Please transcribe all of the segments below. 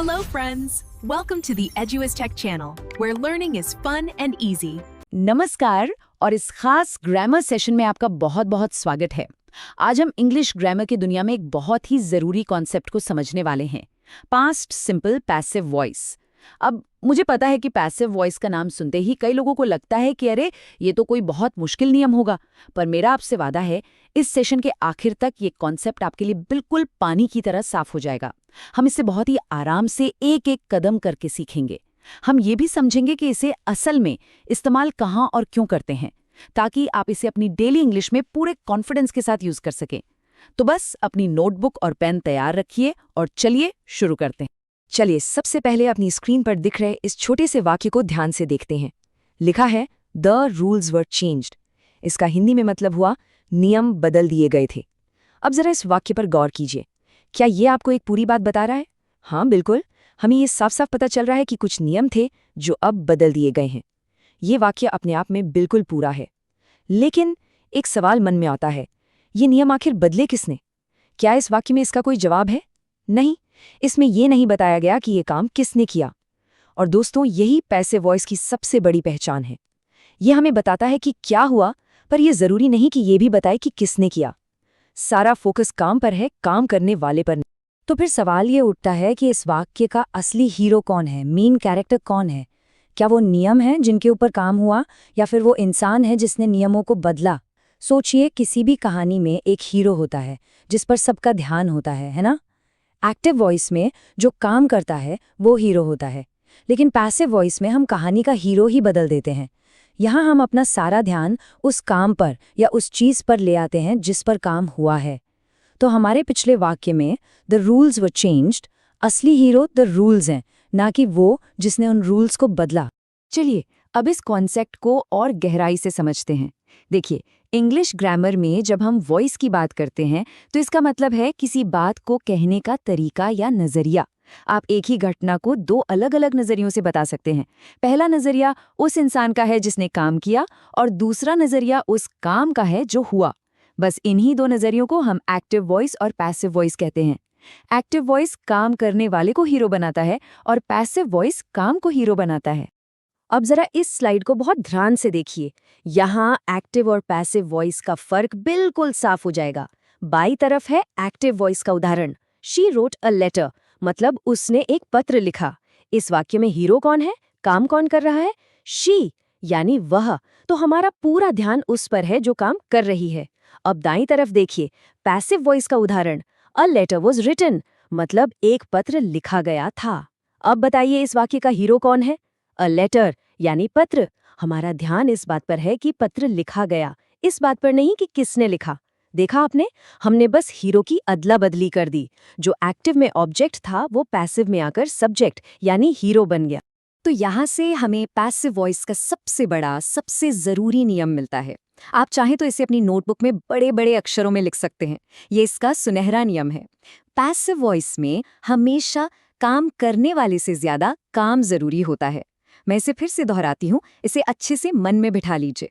Hello, friends. Welcome to the Eduis Tech channel, where learning is fun and easy. नमस्कार और इस खास grammar session में आपका बहुत बहुत स्वागत है। आज हम इंग्लिश ग्रामर की दुनिया में एक बहुत ही ज़रूरी कॉन्सेप्ट को समझने वाले हैं, पास्ट सिंपल पैसिव वॉइस। अब मुझे पता है कि पैसिव वॉइस का नाम सुनते ही कई लोगों को लगता है कि अरे ये तो कोई बहुत मुश्किल नियम होगा, पर मेरा आपसे वादा है इस सेशन के आखिर तक ये कॉन्सेप्ट आपके लिए बिल्कुल पानी की तरह साफ हो जाएगा। हम इसे बहुत ही आराम से एक एक कदम करके सीखेंगे। हम ये भी समझेंगे कि इसे असल में इस्तेमाल कहाँ और क्यों करते हैं, ताकि आप इसे अपनी डेली इंग्लिश में पूरे कॉन्फिडेंस के साथ यूज कर सकें। तो बस अपनी नोटबुक और पेन तैयार रखिए और चलिए शुरू करते हैं। चलिए सबसे पहले अपनी स्क्रीन पर दिख रहे इस छोटे से वाक्य को ध्यान से देखते हैं। लिखा है द रूल्स वर चेंज्ड। इसका हिंदी में मतलब हुआ नियम बदल दिए गए थे। अब जरा इस वाक्य पर गौर कीजिए। क्या ये आपको एक पूरी बात बता रहा है? हाँ बिल्कुल, हमें ये साफ साफ पता चल रहा है कि कुछ नियम थे जो अब बदल दिए गए हैं। ये वाक्य अपने आप में बिल्कुल पूरा है, लेकिन एक सवाल मन में आता है, ये नियम आखिर बदले किसने? क्या इस वाक्य में इसका कोई जवाब है? नहीं, इसमें यह नहीं बताया गया कि ये काम किसने किया। और दोस्तों, यही पैसिव वॉइस की सबसे बड़ी पहचान है। यह हमें बताता है कि क्या हुआ, पर यह जरूरी नहीं कि यह भी बताए कि किसने किया। सारा फोकस काम पर है, काम करने वाले पर नहीं। तो फिर सवाल ये उठता है कि इस वाक्य का असली हीरो कौन है, मेन कैरेक्टर कौन है? क्या वो नियम है जिनके ऊपर काम हुआ, या फिर वो इंसान है जिसने नियमों को बदला? सोचिए, किसी भी कहानी में एक हीरो होता है जिस पर सबका ध्यान होता है ना? एक्टिव वॉइस में जो काम करता है वो हीरो होता है, लेकिन पैसिव वॉइस में हम कहानी का हीरो ही बदल देते हैं। यहाँ हम अपना सारा ध्यान उस काम पर या उस चीज़ पर ले आते हैं जिस पर काम हुआ है। तो हमारे पिछले वाक्य में द रूल्स वर चेंज्ड, असली हीरो द रूल्स हैं, ना कि वो जिसने उन रूल्स को बदला। चलिए अब इस कॉन्सेप्ट को और गहराई से समझते हैं। देखिए, इंग्लिश ग्रामर में जब हम वॉइस की बात करते हैं तो इसका मतलब है किसी बात को कहने का तरीका या नजरिया। आप एक ही घटना को दो अलग अलग नजरियों से बता सकते हैं। पहला नजरिया उस इंसान का है जिसने काम किया, और दूसरा नजरिया उस काम का है जो हुआ। बस इन्हीं दो नजरियों को हम एक्टिव वॉइस और पैसिव वॉइस कहते हैं। एक्टिव वॉइस काम करने वाले को हीरो बनाता है और पैसिव वॉइस काम को हीरो बनाता है। अब जरा इस स्लाइड को बहुत ध्यान से देखिए। यहाँ एक्टिव और पैसिव वॉइस का फर्क बिल्कुल साफ हो जाएगा। बाई तरफ है एक्टिव वॉइस का उदाहरण, शी रोट अ लेटर, मतलब उसने एक पत्र लिखा। इस वाक्य में हीरो कौन है, काम कौन कर रहा है? शी, यानी वह। तो हमारा पूरा ध्यान उस पर है जो काम कर रही है। अब दाईं तरफ देखिए, पैसिव वॉइस का उदाहरण, अ लेटर वॉज रिटन, मतलब एक पत्र लिखा गया था। अब बताइए इस वाक्य का हीरो कौन है? अ लेटर, यानी पत्र। हमारा ध्यान इस बात पर है कि पत्र लिखा गया, इस बात पर नहीं कि किसने लिखा। देखा आपने, हमने बस हीरो की अदला बदली कर दी। जो एक्टिव में ऑब्जेक्ट था वो पैसिव में आकर सब्जेक्ट यानी हीरो बन गया। तो यहाँ से हमें पैसिव वॉइस का सबसे बड़ा, सबसे जरूरी नियम मिलता है। आप चाहें तो इसे अपनी नोटबुक में बड़े बड़े अक्षरों में लिख सकते हैं। ये इसका सुनहरा नियम है। पैसिव वॉइस में हमेशा काम करने वाले से ज्यादा काम जरूरी होता है। मैं इसे फिर से दोहराती हूँ, इसे अच्छे से मन में बिठा लीजिए।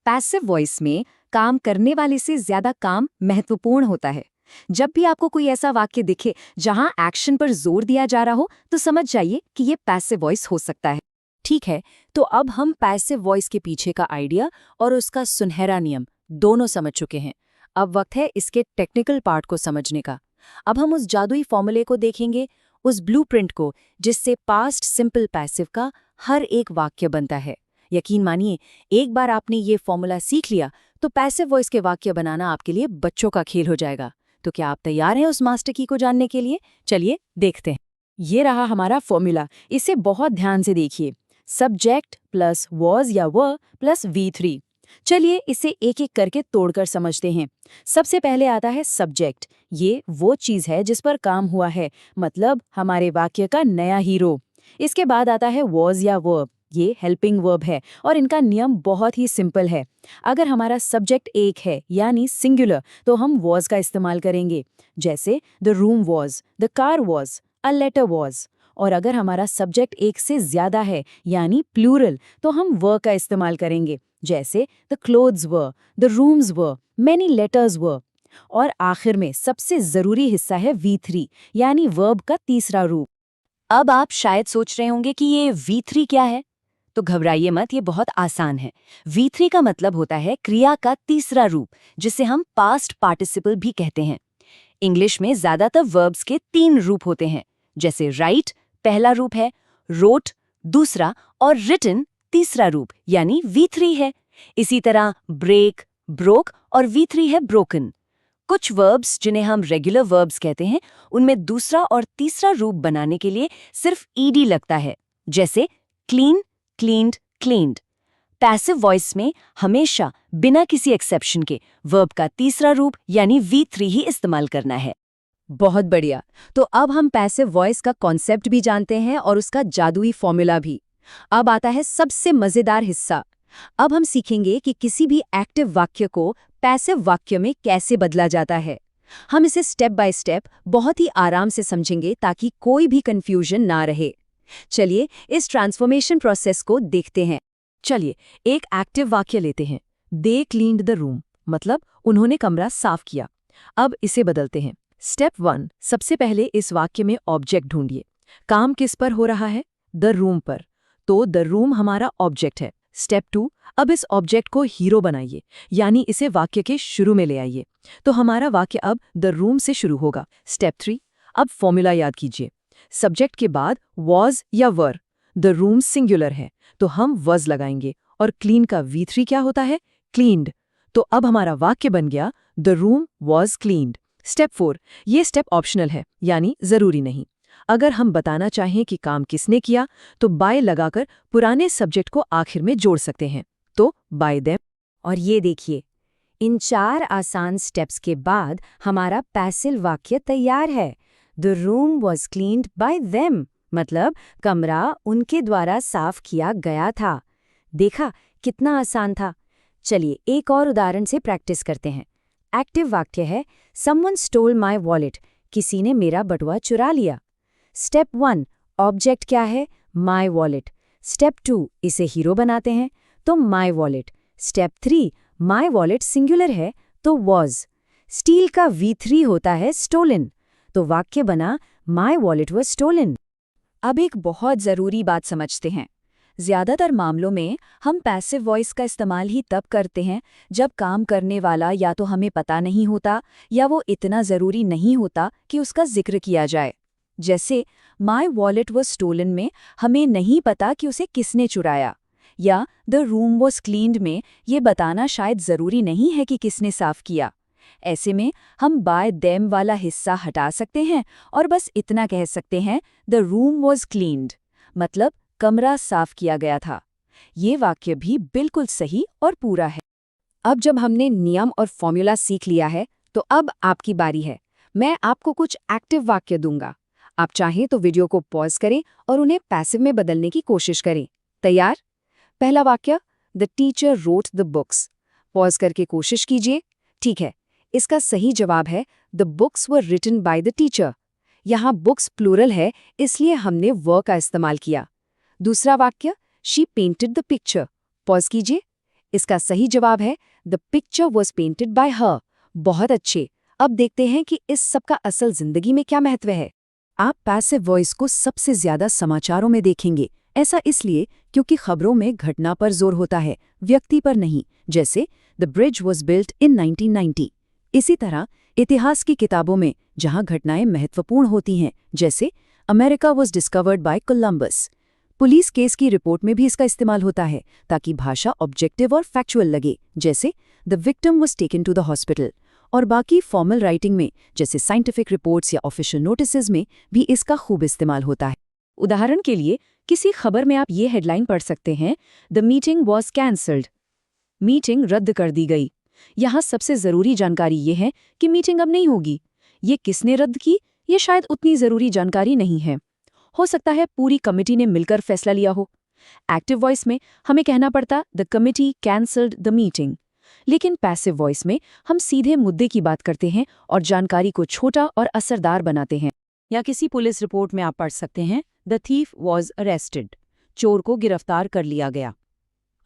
पैसिव वॉइस में काम करने वाले से ज्यादा काम महत्वपूर्ण होता है। जब भी आपको कोई ऐसा वाक्य दिखे जहां एक्शन पर जोर दिया जा रहा हो, तो समझ जाइए कि ये पैसिव वॉइस हो सकता है। ठीक है, तो अब हम पैसिव वॉइस के पीछे का आइडिया और उसका सुनहरा नियम दोनों समझ चुके हैं। अब वक्त है इसके टेक्निकल पार्ट को समझने का। अब हम उस जादुई फॉर्मूले को देखेंगे, उस ब्लूप्रिंट को जिससे पास्ट सिंपल पैसिव का हर एक वाक्य बनता है। यकीन मानिए, एक बार आपने ये फॉर्मूला सीख लिया तो पैसिव वॉइस के वाक्य बनाना आपके लिए बच्चों का खेल हो जाएगा। तो क्या आप तैयार हैं उस मास्टर की को जानने के लिए? चलिए देखते हैं। ये रहा हमारा फॉर्मूला, इसे बहुत ध्यान से देखिए। सब्जेक्ट प्लस वॉज या व प्लस V3। चलिए इसे एक एक करके तोड़कर समझते हैं। सबसे पहले आता है सब्जेक्ट। ये वो चीज है जिस पर काम हुआ है, मतलब हमारे वाक्य का नया हीरो। इसके बाद आता है वॉज या वर्ब। ये हेल्पिंग वर्ब है और इनका नियम बहुत ही सिंपल है। अगर हमारा सब्जेक्ट एक है यानी सिंगुलर, तो हम वॉज का इस्तेमाल करेंगे, जैसे the room was, the car was, a letter was. और अगर हमारा सब्जेक्ट एक से ज्यादा है यानी प्लूरल, तो हम वर का इस्तेमाल करेंगे, जैसे the clothes were, the rooms were, many letters were. और आखिर में सबसे जरूरी हिस्सा है V3 यानी वर्ब का तीसरा रूप। अब आप शायद सोच रहे होंगे कि ये V3 क्या है? तो घबराइए मत, ये बहुत आसान है। V3 का मतलब होता है क्रिया का तीसरा रूप, जिसे हम पास्ट पार्टिसिपल भी कहते हैं। इंग्लिश में ज्यादातर वर्ब्स के 3 रूप होते हैं, जैसे राइट पहला रूप है, रोट दूसरा और रिटन तीसरा रूप यानी V3 है। इसी तरह ब्रेक, ब्रोक और V3 है ब्रोकन। कुछ वर्ब्स जिन्हें हम रेगुलर वर्ब्स कहते हैं, उनमें दूसरा और तीसरा रूप बनाने के लिए सिर्फ ईडी लगता है, जैसे clean, cleaned, cleaned. Passive voice में हमेशा बिना किसी एक्सेप्शन के वर्ब का तीसरा रूप यानी V3 ही इस्तेमाल करना है। बहुत बढ़िया। तो अब हम पैसिव वॉइस का कॉन्सेप्ट भी जानते हैं और उसका जादुई फॉर्मूला भी। अब आता है सबसे मजेदार हिस्सा। अब हम सीखेंगे कि किसी भी एक्टिव वाक्य को पैसिव वाक्य में कैसे बदला जाता है। हम इसे स्टेप बाय स्टेप बहुत ही आराम से समझेंगे ताकि कोई भी कंफ्यूजन ना रहे। चलिए इस ट्रांसफॉर्मेशन प्रोसेस को देखते हैं। चलिए एक एक्टिव वाक्य लेते हैं। दे क्लीन्ड द रूम, मतलब उन्होंने कमरा साफ किया। अब इसे बदलते हैं। स्टेप 1, सबसे पहले इस वाक्य में ऑब्जेक्ट ढूंढिए। काम किस पर हो रहा है? द रूम पर, तो द रूम हमारा ऑब्जेक्ट है। स्टेप 2, अब इस ऑब्जेक्ट को हीरो बनाइए, यानी इसे वाक्य के शुरू में ले आइए। तो हमारा वाक्य अब द रूम से शुरू होगा। स्टेप 3, अब फॉर्मूला याद कीजिए। सब्जेक्ट के बाद वॉज या वर, द रूम सिंगुलर है तो हम वॉज लगाएंगे, और क्लीन का V3 क्या होता है? क्लीन्ड। तो अब हमारा वाक्य बन गया the room was cleaned. Step 4, ये स्टेप ऑप्शनल है, यानी जरूरी नहीं। अगर हम बताना चाहें कि काम किसने किया तो बाय लगाकर पुराने सब्जेक्ट को आखिर में जोड़ सकते हैं, तो बाय देम। और ये देखिए, इन 4 आसान स्टेप्स के बाद हमारा पैसिव वाक्य तैयार है। The room was cleaned bye them, मतलब कमरा उनके द्वारा साफ किया गया था। देखा कितना आसान था। चलिए एक और उदाहरण से प्रैक्टिस करते हैं। एक्टिव वाक्य है समवन स्टोल माय वॉलेट, किसी ने मेरा बटुआ चुरा लिया। स्टेप 1, ऑब्जेक्ट क्या है? My wallet. स्टेप 2, इसे हीरो बनाते हैं, तो my wallet. Step 3, my wallet singular है तो वॉज। स्टील का V3 होता है स्टोलन, तो वाक्य बना माय वॉलेट वाज स्टोलन। अब एक बहुत ज़रूरी बात समझते हैं। ज़्यादातर मामलों में हम पैसिव वॉइस का इस्तेमाल ही तब करते हैं जब काम करने वाला या तो हमें पता नहीं होता या वो इतना ज़रूरी नहीं होता कि उसका जिक्र किया जाए। जैसे माय वॉलेट वाज स्टोलन में हमें नहीं पता कि उसे किसने चुराया, या द रूम वाज क्लीन्ड में ये बताना शायद ज़रूरी नहीं है कि किसने साफ किया। ऐसे में हम बाय देम वाला हिस्सा हटा सकते हैं और बस इतना कह सकते हैं द रूम वॉज क्लीन्ड, मतलब कमरा साफ किया गया था। ये वाक्य भी बिल्कुल सही और पूरा है। अब जब हमने नियम और फॉर्मूला सीख लिया है तो अब आपकी बारी है। मैं आपको कुछ एक्टिव वाक्य दूंगा। आप चाहें तो वीडियो को पॉज करें और उन्हें पैसिव में बदलने की कोशिश करें। तैयार? पहला वाक्य, the teacher wrote the books. Pause करके कोशिश कीजिए। ठीक है, इसका सही जवाब है the books were written by the teacher. यहाँ बुक्स प्लूरल है इसलिए हमने वर का इस्तेमाल किया। दूसरा वाक्य, she painted the picture. Pause कीजिए। इसका सही जवाब है the picture was painted by her. बहुत अच्छे। अब देखते हैं कि इस सब का असल जिंदगी में क्या महत्व है। आप पैसिव वॉइस को सबसे ज्यादा समाचारों में देखेंगे। ऐसा इसलिए क्योंकि खबरों में घटना पर जोर होता है, व्यक्ति पर नहीं। जैसे the bridge was built in 1990। इसी तरह इतिहास की किताबों में जहां घटनाएं महत्वपूर्ण होती हैं, जैसे America was discovered by Columbus. Police case की रिपोर्ट में भी इसका इस्तेमाल होता है ताकि भाषा ऑब्जेक्टिव और फैक्चुअल लगे, जैसे the victim was taken to the hospital. और बाकी फॉर्मल राइटिंग में जैसे साइंटिफिक रिपोर्ट्स या ऑफिशियल नोटिसेज में भी इसका खूब इस्तेमाल होता है। उदाहरण के लिए किसी खबर में आप ये हेडलाइन पढ़ सकते हैं, the meeting was cancelled, meeting रद्द कर दी गई। यहाँ सबसे ज़रूरी जानकारी ये है कि मीटिंग अब नहीं होगी। ये किसने रद्द की, ये शायद उतनी ज़रूरी जानकारी नहीं है। हो सकता है पूरी कमिटी ने मिलकर फैसला लिया हो। एक्टिव वॉइस में हमें कहना पड़ता the committee cancelled the meeting, लेकिन पैसिव वॉइस में हम सीधे मुद्दे की बात करते हैं और जानकारी को छोटा और असरदार बनाते हैं। या किसी पुलिस रिपोर्ट में आप पढ़ सकते हैं द थीफ वॉज अरेस्टेड, चोर को गिरफ्तार कर लिया गया।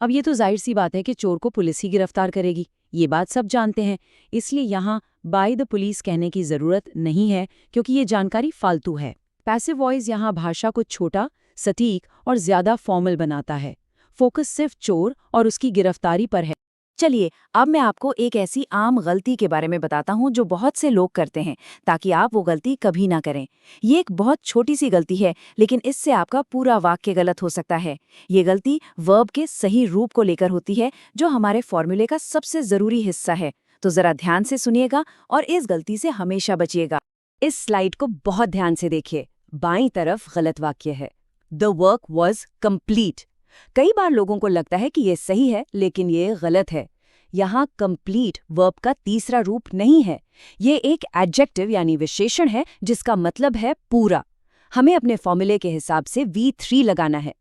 अब ये तो जाहिर सी बात है कि चोर को पुलिस ही गिरफ्तार करेगी, ये बात सब जानते हैं, इसलिए यहाँ बाय द पुलिस कहने की ज़रूरत नहीं है क्योंकि ये जानकारी फालतू है। पैसिव वॉइस यहाँ भाषा को छोटा, सटीक और ज्यादा फॉर्मल बनाता है। फोकस सिर्फ चोर और उसकी गिरफ्तारी पर है। चलिए, अब मैं आपको एक ऐसी आम गलती के बारे में बताता हूँ जो बहुत से लोग करते हैं, ताकि आप वो गलती कभी ना करें। ये एक बहुत छोटी सी गलती है, लेकिन इससे आपका पूरा वाक्य गलत हो सकता है। ये गलती वर्ब के सही रूप को लेकर होती है, जो हमारे फॉर्मूले का सबसे जरूरी हिस्सा है। तो जरा ध्यान से सुनिएगा और इस गलती से हमेशा बचिएगा। इस स्लाइड को बहुत ध्यान से देखिए। बाईं तरफ गलत वाक्य है, द वर्क वॉज कंप्लीट। कई बार लोगों को लगता है कि ये सही है, लेकिन ये गलत है। यहाँ कंप्लीट वर्ब का तीसरा रूप नहीं है। ये एक एडजेक्टिव यानी विशेषण है, जिसका मतलब है पूरा। हमें अपने फॉर्मूले के हिसाब से V3 लगाना है।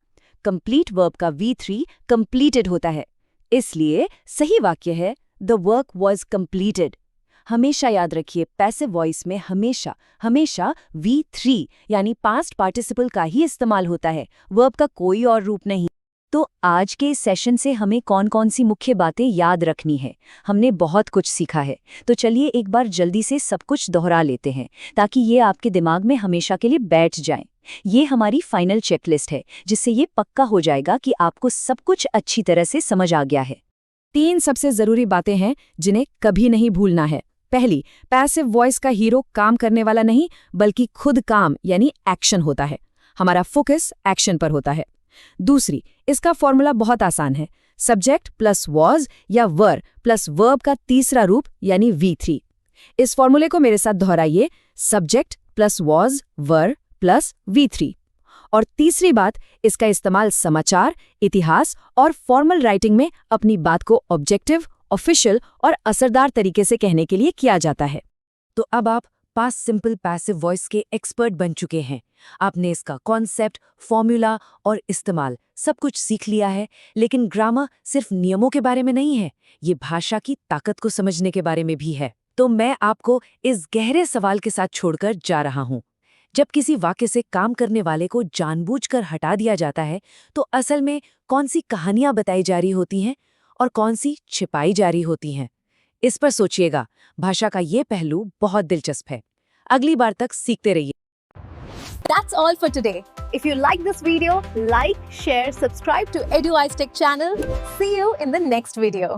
कंप्लीट वर्ब का V3 कंप्लीटेड होता है, इसलिए सही वाक्य है द वर्क वॉज कंप्लीटेड। हमेशा याद रखिए, पैसिव वॉइस में हमेशा हमेशा V3 यानी पास्ट पार्टिसिपल का ही इस्तेमाल होता है, वर्ब का कोई और रूप नहीं। तो आज के इस सेशन से हमें कौन कौन सी मुख्य बातें याद रखनी है? हमने बहुत कुछ सीखा है, तो चलिए एक बार जल्दी से सब कुछ दोहरा लेते हैं, ताकि ये आपके दिमाग में हमेशा के लिए बैठ जाए। ये हमारी फाइनल चेकलिस्ट है, जिससे ये पक्का हो जाएगा कि आपको सब कुछ अच्छी तरह से समझ आ गया है। 3 सबसे जरूरी बातें हैं जिन्हें कभी नहीं भूलना है। पहली, पैसिव वॉइस का हीरो काम करने वाला नहीं, बल्कि खुद काम यानी एक्शन होता है। हमारा फोकस एक्शन पर होता है। दूसरी, इसका फॉर्मूला बहुत आसान है, सब्जेक्ट प्लस वॉज या वर प्लस वर्ब का तीसरा रूप यानी V3। इस फॉर्मूले को मेरे साथ दोहराइए, subject plus was were plus V3। और तीसरी बात, इसका इस्तेमाल समाचार, इतिहास और फॉर्मल राइटिंग में अपनी बात को ऑब्जेक्टिव, ऑफिशियल और असरदार तरीके से कहने के लिए किया जाता है। तो अब आप पास्ट सिंपल पैसिव वॉइस के एक्सपर्ट बन चुके हैं। आपने इसका कॉन्सेप्ट, फॉर्मूला और इस्तेमाल सब कुछ सीख लिया है, लेकिन ग्रामर सिर्फ नियमों के बारे में नहीं है, ये भाषा की ताकत को समझने के बारे में भी है। तो मैं आपको इस गहरे सवाल के साथ छोड़कर जा रहा हूँ। जब किसी वाक्य से काम करने वाले को जानबूझकर हटा दिया जाता है, तो असल में कौन सी कहानियां बताई जा रही होती हैं और कौन सी छिपाई जा रही होती हैं? इस पर सोचिएगा। भाषा का ये पहलू बहुत दिलचस्प है। अगली बार तक सीखते रहिए। That's all for today. If you like this video, like, share, subscribe to EduWise Tech channel. See you in the next video.